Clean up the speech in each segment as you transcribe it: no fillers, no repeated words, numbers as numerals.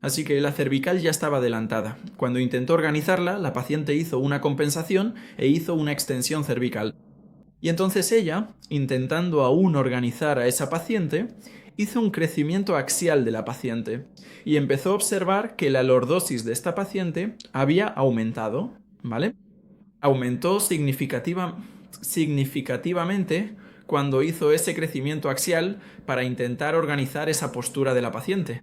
Así que la cervical ya estaba adelantada. Cuando intentó organizarla, la paciente hizo una compensación e hizo una extensión cervical. Y entonces ella, intentando aún organizar a esa paciente, hizo un crecimiento axial de la paciente y empezó a observar que la lordosis de esta paciente había aumentado, ¿vale? Aumentó significativamente cuando hizo ese crecimiento axial para intentar organizar esa postura de la paciente.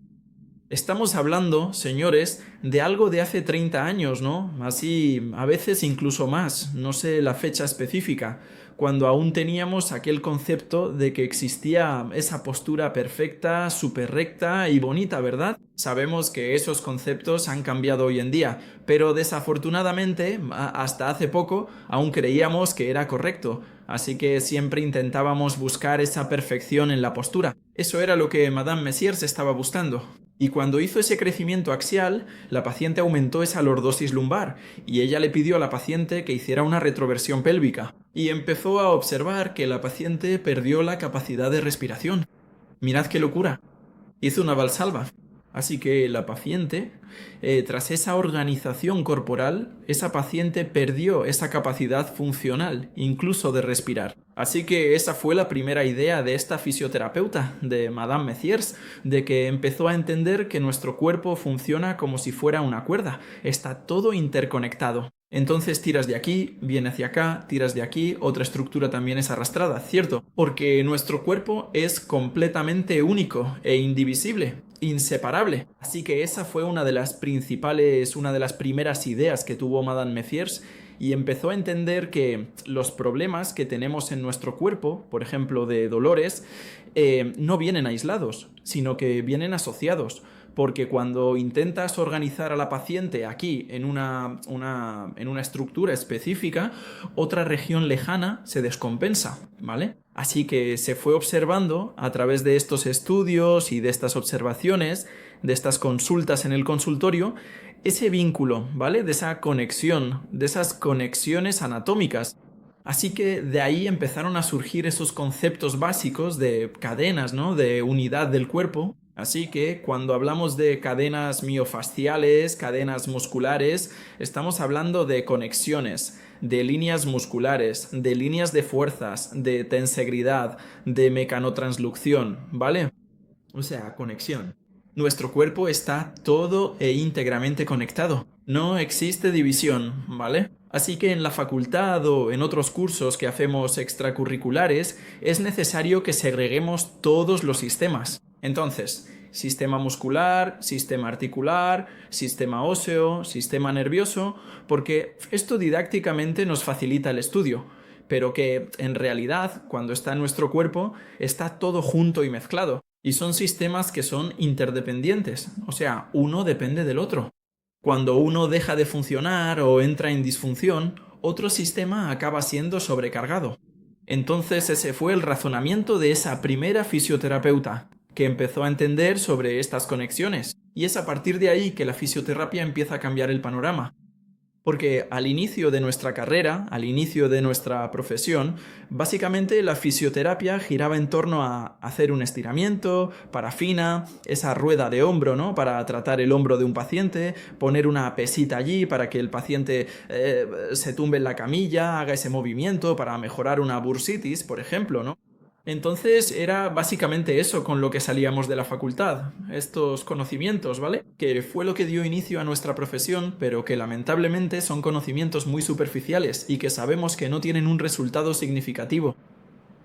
Estamos hablando, señores, de algo de hace 30 años, ¿no? Así, a veces incluso más, no sé la fecha específica, cuando aún teníamos aquel concepto de que existía esa postura perfecta, súper recta y bonita, ¿verdad? Sabemos que esos conceptos han cambiado hoy en día, pero desafortunadamente, hasta hace poco, aún creíamos que era correcto, así que siempre intentábamos buscar esa perfección en la postura. Eso era lo que Madame Messiers estaba buscando. Y cuando hizo ese crecimiento axial, la paciente aumentó esa lordosis lumbar y ella le pidió a la paciente que hiciera una retroversión pélvica. Y empezó a observar que la paciente perdió la capacidad de respiración. Mirad qué locura. Hizo una valsalva. Así que la paciente, tras esa organización corporal, esa paciente perdió esa capacidad funcional, incluso de respirar. Así que esa fue la primera idea de esta fisioterapeuta, de Madame Messiers, de que empezó a entender que nuestro cuerpo funciona como si fuera una cuerda, está todo interconectado. Entonces tiras de aquí, viene hacia acá, tiras de aquí, otra estructura también es arrastrada, ¿cierto? Porque nuestro cuerpo es completamente único e indivisible, inseparable. Así que esa fue una de las primeras ideas que tuvo Madame Messiers y empezó a entender que los problemas que tenemos en nuestro cuerpo, por ejemplo de dolores, no vienen aislados, sino que vienen asociados. Porque cuando intentas organizar a la paciente aquí en una estructura específica, otra región lejana se descompensa, ¿vale? Así que se fue observando a través de estos estudios y de estas observaciones, de estas consultas en el consultorio, ese vínculo, ¿vale? De esa conexión, de esas conexiones anatómicas. Así que de ahí empezaron a surgir esos conceptos básicos de cadenas, ¿no? De unidad del cuerpo. Así que cuando hablamos de cadenas miofasciales, cadenas musculares, estamos hablando de conexiones, de líneas musculares, de líneas de fuerzas, de tensegridad, de mecanotransducción, ¿vale? O sea, conexión. Nuestro cuerpo está todo e íntegramente conectado. No existe división, ¿vale? Así que en la facultad o en otros cursos que hacemos extracurriculares es necesario que segreguemos todos los sistemas. Entonces, sistema muscular, sistema articular, sistema óseo, sistema nervioso, porque esto didácticamente nos facilita el estudio, pero que en realidad, cuando está en nuestro cuerpo, está todo junto y mezclado. Y son sistemas que son interdependientes, o sea, uno depende del otro. Cuando uno deja de funcionar o entra en disfunción, otro sistema acaba siendo sobrecargado. Entonces ese fue el razonamiento de esa primera fisioterapeuta, que empezó a entender sobre estas conexiones. Y es a partir de ahí que la fisioterapia empieza a cambiar el panorama. Porque al inicio de nuestra carrera, al inicio de nuestra profesión, básicamente la fisioterapia giraba en torno a hacer un estiramiento, parafina, esa rueda de hombro, ¿no? Para tratar el hombro de un paciente, poner una pesita allí para que el paciente se tumbe en la camilla, haga ese movimiento para mejorar una bursitis, por ejemplo, ¿no? Entonces era básicamente eso con lo que salíamos de la facultad, estos conocimientos, ¿vale? Que fue lo que dio inicio a nuestra profesión, pero que lamentablemente son conocimientos muy superficiales y que sabemos que no tienen un resultado significativo.